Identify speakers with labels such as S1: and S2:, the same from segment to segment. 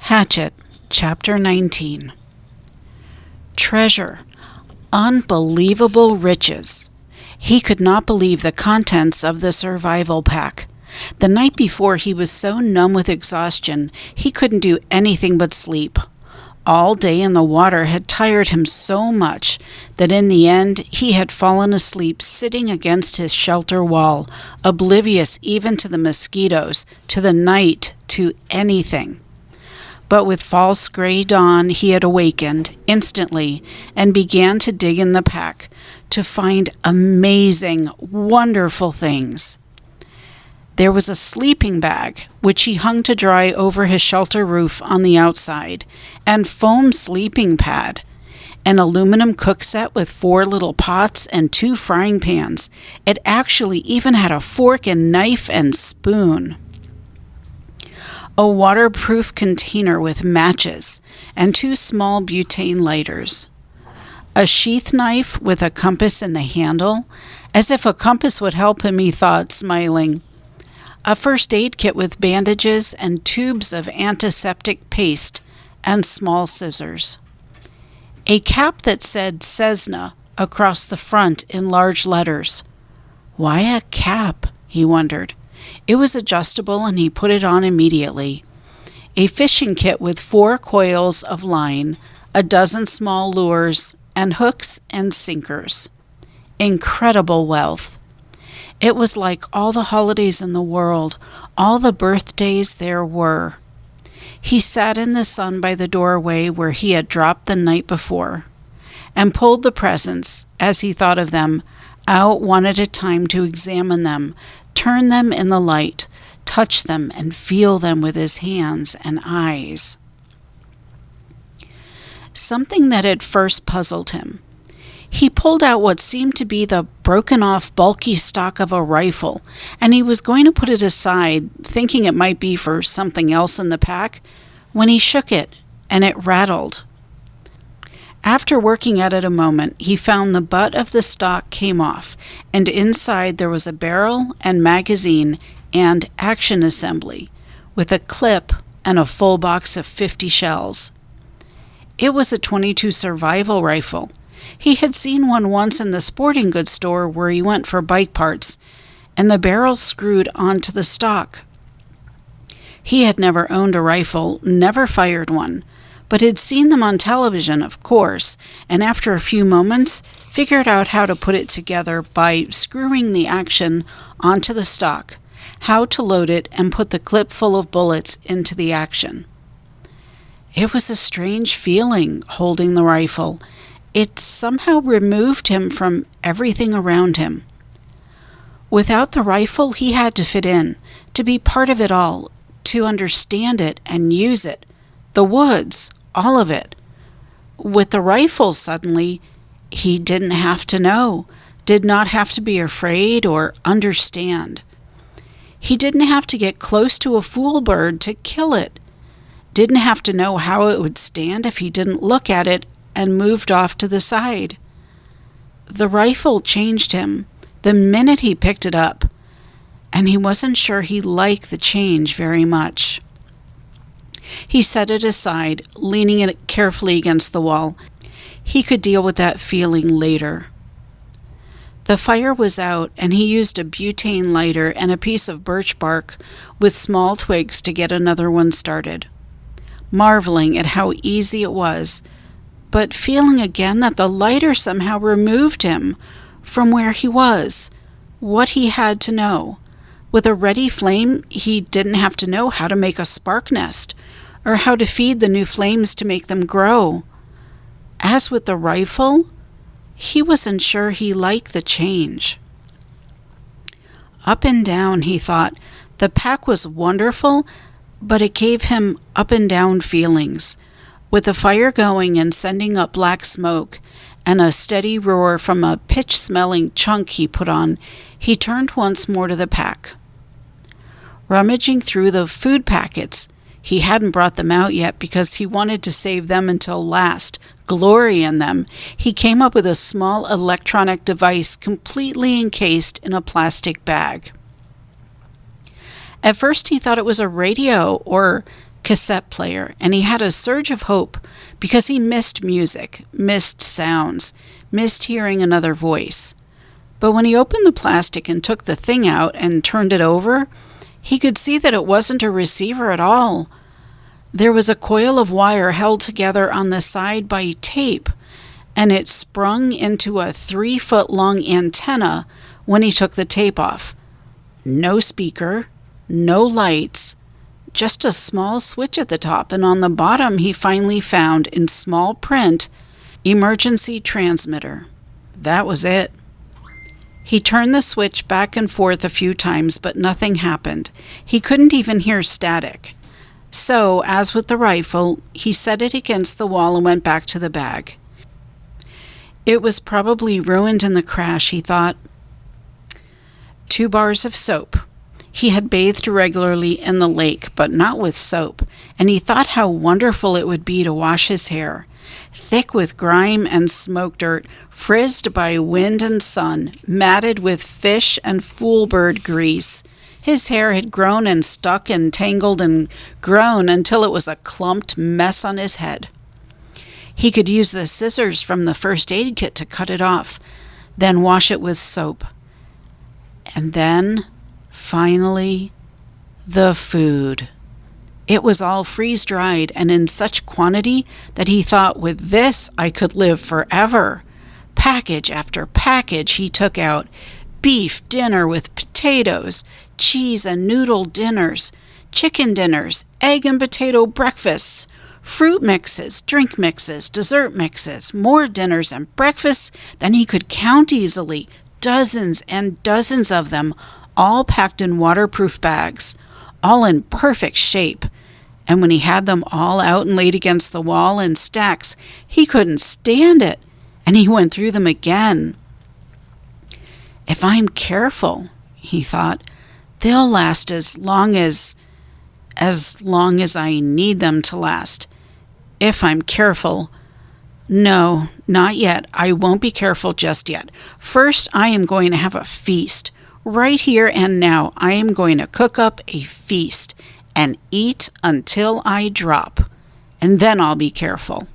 S1: Hatchet, Chapter 19. Treasure. Unbelievable riches. He could not believe the contents of the survival pack. The night before, he was so numb with exhaustion, he couldn't do anything but sleep. All day in the water had tired him so much that in the end he had fallen asleep sitting against his shelter wall, oblivious even to the mosquitoes, to the night, to anything. But with false gray dawn he had awakened instantly and began to dig in the pack to find amazing, wonderful things. There was a sleeping bag, which he hung to dry over his shelter roof on the outside, and foam sleeping pad, an aluminum cook set with 4 little pots and 2 frying pans. It actually even had a fork and knife and spoon. A waterproof container with matches and 2 small butane lighters. A sheath knife with a compass in the handle, as if a compass would help him, he thought, smiling. A first aid kit with bandages and tubes of antiseptic paste and small scissors. A cap that said Cessna across the front in large letters. Why a cap? He wondered. It was adjustable and he put it on immediately. A fishing kit with 4 coils of line, a dozen small lures, and hooks and sinkers. Incredible wealth. It was like all the holidays in the world, all the birthdays there were. He sat in the sun by the doorway where he had dropped the night before, and pulled the presents, as he thought of them, out one at a time to examine them, turn them in the light, touch them and feel them with his hands and eyes. Something that at first puzzled him. He pulled out what seemed to be the broken-off, bulky stock of a rifle, and he was going to put it aside, thinking it might be for something else in the pack, when he shook it, and it rattled. After working at it a moment, he found the butt of the stock came off, and inside there was a barrel and magazine and action assembly, with a clip and a full box of 50 shells. It was a .22 survival rifle. He had seen one once in the sporting goods store where he went for bike parts, and the barrel screwed onto the stock. He had never owned a rifle, never fired one, but had seen them on television, of course, and after a few moments figured out how to put it together by screwing the action onto the stock, how to load it and put the clip full of bullets into the action. It was a strange feeling, holding the rifle. It somehow removed him from everything around him. Without the rifle, he had to fit in, to be part of it all, to understand it and use it. The woods, all of it. With the rifle, suddenly, he didn't have to know, did not have to be afraid or understand. He didn't have to get close to a fool bird to kill it. Didn't have to know how it would stand if he didn't look at it and moved off to the side. The rifle changed him the minute he picked it up, and he wasn't sure he liked the change very much. He set it aside, leaning it carefully against the wall. He could deal with that feeling later. The fire was out, and he used a butane lighter and a piece of birch bark with small twigs to get another one started, marveling at how easy it was, but feeling again that the lighter somehow removed him from where he was, what he had to know. With a ready flame, he didn't have to know how to make a spark nest, or how to feed the new flames to make them grow. As with the rifle, he wasn't sure he liked the change. Up and down, he thought. The pack was wonderful, but it gave him up and down feelings. With the fire going and sending up black smoke, and a steady roar from a pitch-smelling chunk he put on, he turned once more to the pack. Rummaging through the food packets, he hadn't brought them out yet because he wanted to save them until last, glory in them, he came up with a small electronic device completely encased in a plastic bag. At first he thought it was a radio or cassette player, and he had a surge of hope because he missed music, missed sounds, missed hearing another voice. But when he opened the plastic and took the thing out and turned it over, he could see that it wasn't a receiver at all. There was a coil of wire held together on the side by tape, and it sprung into a 3-foot-long antenna when he took the tape off. No speaker, no lights, just a small switch at the top, and on the bottom he finally found, in small print, emergency transmitter. That was it. He turned the switch back and forth a few times, but nothing happened. He couldn't even hear static. So, as with the rifle, he set it against the wall and went back to the bag. It was probably ruined in the crash, he thought. 2 bars of soap. He had bathed regularly in the lake, but not with soap, and he thought how wonderful it would be to wash his hair. Thick with grime and smoke dirt, frizzed by wind and sun, matted with fish and foolbird grease. His hair had grown and stuck and tangled and grown until it was a clumped mess on his head. He could use the scissors from the first aid kit to cut it off, then wash it with soap. And then, finally, the food. It was all freeze-dried and in such quantity that he thought, with this I could live forever. Package after package he took out. Beef dinner with potatoes, cheese and noodle dinners, chicken dinners, egg and potato breakfasts, fruit mixes, drink mixes, dessert mixes, more dinners and breakfasts than he could count easily, dozens and dozens of them, all packed in waterproof bags, all in perfect shape. And when he had them all out and laid against the wall in stacks, he couldn't stand it, and he went through them again. If I'm careful, he thought, they'll last as long as I need them to last. If I'm careful. No, not yet. I won't be careful just yet. First, I am going to have a feast. Right here and now, I am going to cook up a feast and eat until I drop, and then I'll be careful.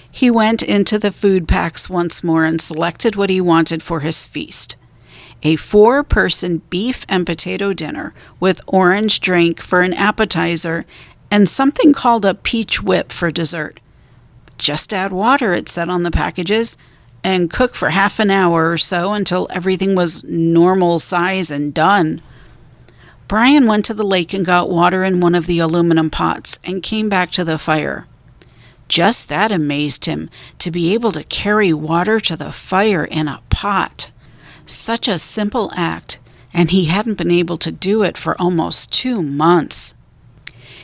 S1: He went into the food packs once more and selected what he wanted for his feast. A 4-person beef and potato dinner with orange drink for an appetizer and something called a peach whip for dessert. Just add water, it said on the packages, and cook for half an hour or so until everything was normal size and done. Brian went to the lake and got water in one of the aluminum pots and came back to the fire. Just that amazed him, to be able to carry water to the fire in a pot. Such a simple act, and he hadn't been able to do it for almost 2 months.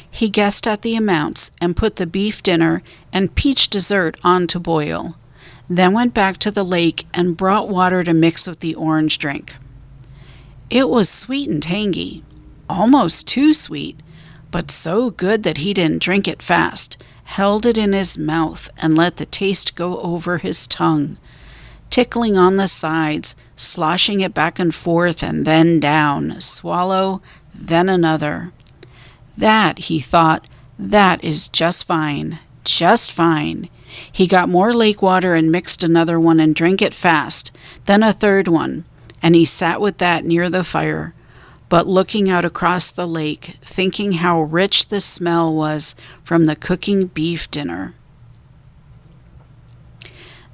S1: He guessed at the amounts and put the beef dinner and peach dessert on to boil, then went back to the lake and brought water to mix with the orange drink. It was sweet and tangy, almost too sweet, but so good that he didn't drink it fast, held it in his mouth and let the taste go over his tongue, tickling on the sides, sloshing it back and forth and then down, swallow, then another. That, he thought, that is just fine, just fine. He got more lake water and mixed another one and drank it fast, then a third one, and he sat with that near the fire, but looking out across the lake, thinking how rich the smell was from the cooking beef dinner.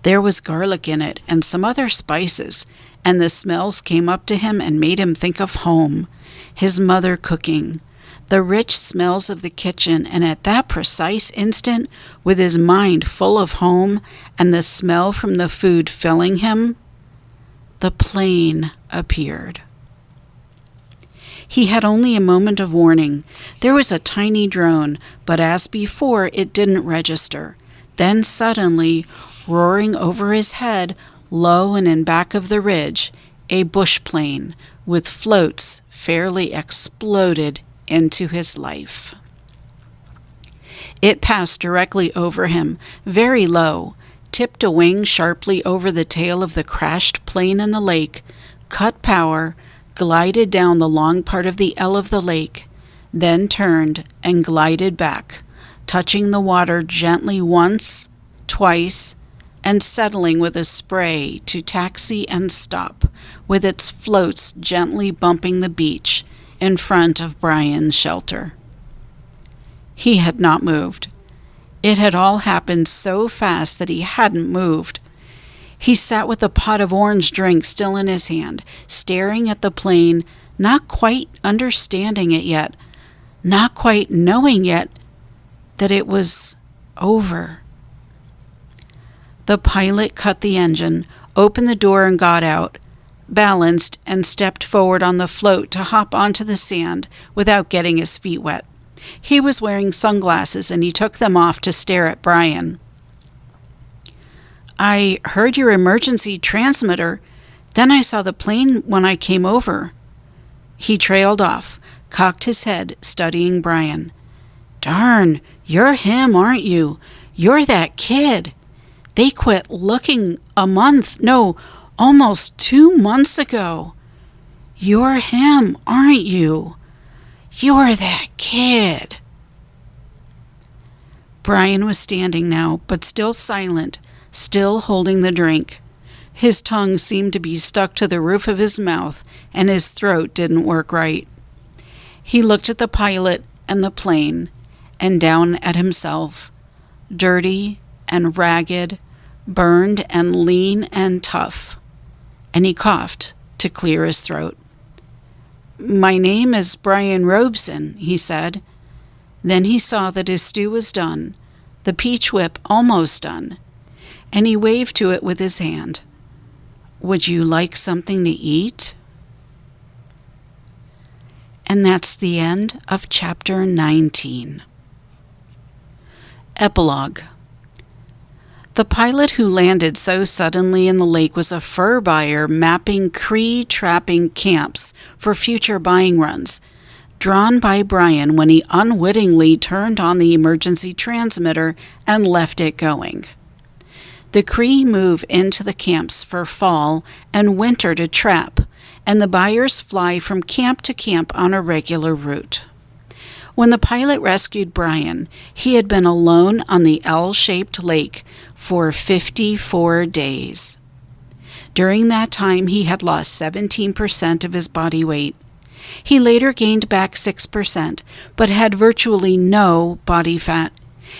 S1: There was garlic in it and some other spices, and the smells came up to him and made him think of home, his mother cooking, the rich smells of the kitchen, and at that precise instant, with his mind full of home and the smell from the food filling him, the plane appeared. He had only a moment of warning. There was a tiny drone, but as before, it didn't register. Then suddenly, roaring over his head, low and in back of the ridge, a bush plane with floats fairly exploded into his life. It passed directly over him, very low, tipped a wing sharply over the tail of the crashed plane in the lake, cut power, glided down the long part of the L of the lake, then turned and glided back, touching the water gently once, twice, and settling with a spray to taxi and stop, with its floats gently bumping the beach in front of Brian's shelter. He had not moved. It had all happened so fast that he hadn't moved. He sat with a pot of orange drink still in his hand, staring at the plane, not quite understanding it yet, not quite knowing yet that it was over. The pilot cut the engine, opened the door and got out, balanced and stepped forward on the float to hop onto the sand without getting his feet wet. He was wearing sunglasses and he took them off to stare at Brian. "I heard your emergency transmitter. Then I saw the plane when I came over." He trailed off, cocked his head, studying Brian. "Darn, you're him, aren't you? You're that kid. They quit looking almost 2 months ago. You're him, aren't you? You're that kid." Brian was standing now, but still silent, still holding the drink. His tongue seemed to be stuck to the roof of his mouth, and his throat didn't work right. He looked at the pilot and the plane, and down at himself, dirty and ragged, burned and lean and tough, and he coughed to clear his throat. "My name is Brian Robeson," he said. Then he saw that his stew was done, the peach whip almost done, and he waved to it with his hand. "Would you like something to eat?" And that's the end of Chapter 19. Epilogue. The pilot who landed so suddenly in the lake was a fur buyer mapping Cree trapping camps for future buying runs, drawn by Brian when he unwittingly turned on the emergency transmitter and left it going. The Cree move into the camps for fall and winter to trap, and the buyers fly from camp to camp on a regular route. When the pilot rescued Brian, he had been alone on the L-shaped lake for 54 days. During that time, he had lost 17% of his body weight. He later gained back 6%, but had virtually no body fat.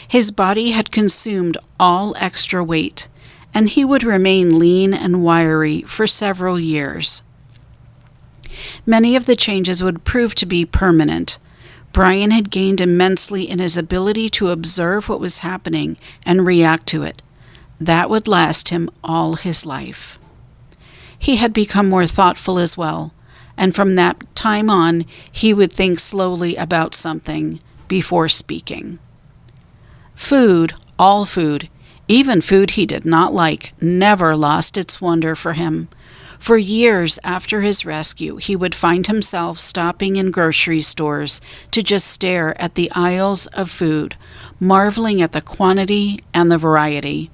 S1: His body had consumed all extra weight, and he would remain lean and wiry for several years. Many of the changes would prove to be permanent. Brian had gained immensely in his ability to observe what was happening and react to it. That would last him all his life. He had become more thoughtful as well, and from that time on, he would think slowly about something before speaking. Food, all food, even food he did not like, never lost its wonder for him. For years after his rescue, he would find himself stopping in grocery stores to just stare at the aisles of food, marveling at the quantity and the variety.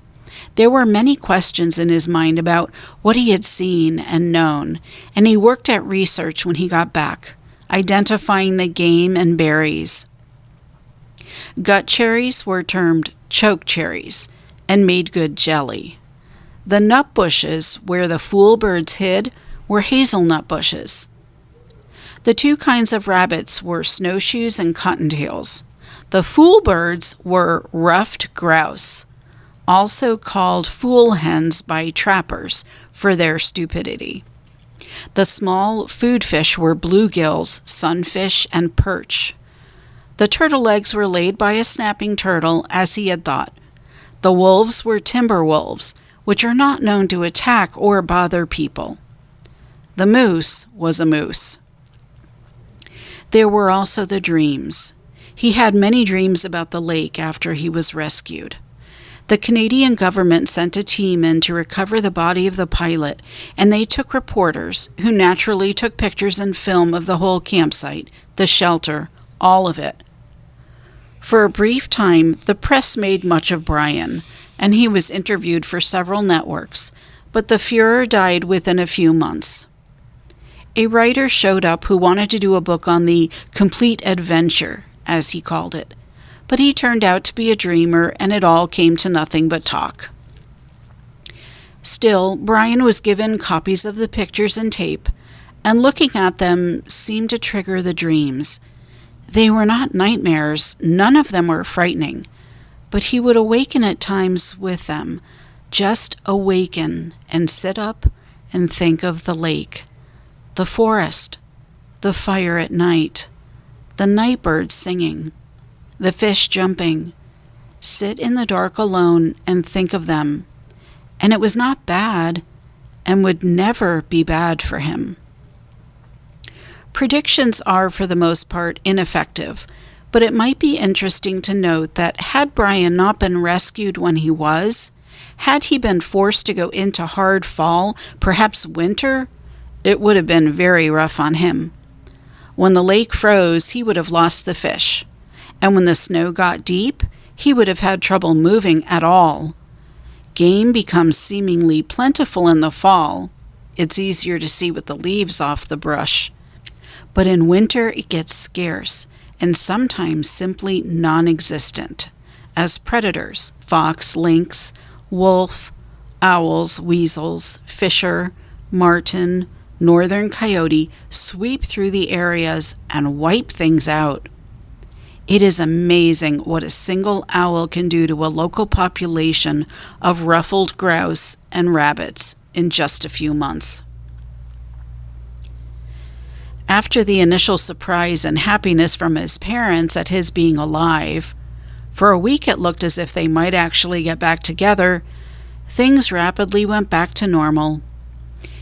S1: There were many questions in his mind about what he had seen and known, and he worked at research when he got back, identifying the game and berries. Gut cherries were termed choke cherries and made good jelly. The nut bushes where the fool birds hid were hazelnut bushes. The two kinds of rabbits were snowshoes and cottontails. The fool birds were ruffed grouse, also called fool hens by trappers for their stupidity. The small food fish were bluegills, sunfish, and perch. The turtle eggs were laid by a snapping turtle, as he had thought. The wolves were timber wolves, which are not known to attack or bother people. The moose was a moose. There were also the dreams. He had many dreams about the lake after he was rescued. The Canadian government sent a team in to recover the body of the pilot, and they took reporters, who naturally took pictures and film of the whole campsite, the shelter, all of it. For a brief time, the press made much of Brian, and he was interviewed for several networks, but the furor died within a few months. A writer showed up who wanted to do a book on the complete adventure, as he called it, but he turned out to be a dreamer, and it all came to nothing but talk. Still, Brian was given copies of the pictures and tape, and looking at them seemed to trigger the dreams. They were not nightmares, none of them were frightening, but he would awaken at times with them, just awaken and sit up and think of the lake, the forest, the fire at night, the night birds singing, the fish jumping, sit in the dark alone and think of them. And it was not bad, and would never be bad for him. Predictions are, for the most part, ineffective, but it might be interesting to note that had Brian not been rescued when he was, had he been forced to go into hard fall, perhaps winter, it would have been very rough on him. When the lake froze, he would have lost the fish, and when the snow got deep, he would have had trouble moving at all. Game becomes seemingly plentiful in the fall. It's easier to see with the leaves off the brush. But in winter it gets scarce, and sometimes simply non-existent, as predators, fox, lynx, wolf, owls, weasels, fisher, marten, northern coyote sweep through the areas and wipe things out. It is amazing what a single owl can do to a local population of ruffled grouse and rabbits in just a few months. After the initial surprise and happiness from his parents at his being alive, for a week it looked as if they might actually get back together, things rapidly went back to normal.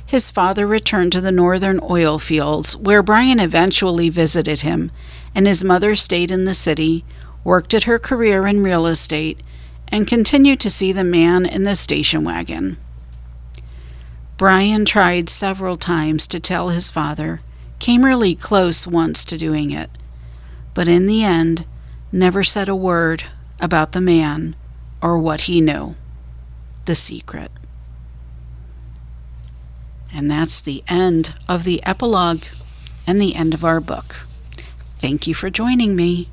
S1: His father returned to the northern oil fields, where Brian eventually visited him, and his mother stayed in the city, worked at her career in real estate, and continued to see the man in the station wagon. Brian tried several times to tell his father, came really close once to doing it, but in the end never said a word about the man or what he knew, the secret. And that's the end of the epilogue and the end of our book. Thank you for joining me.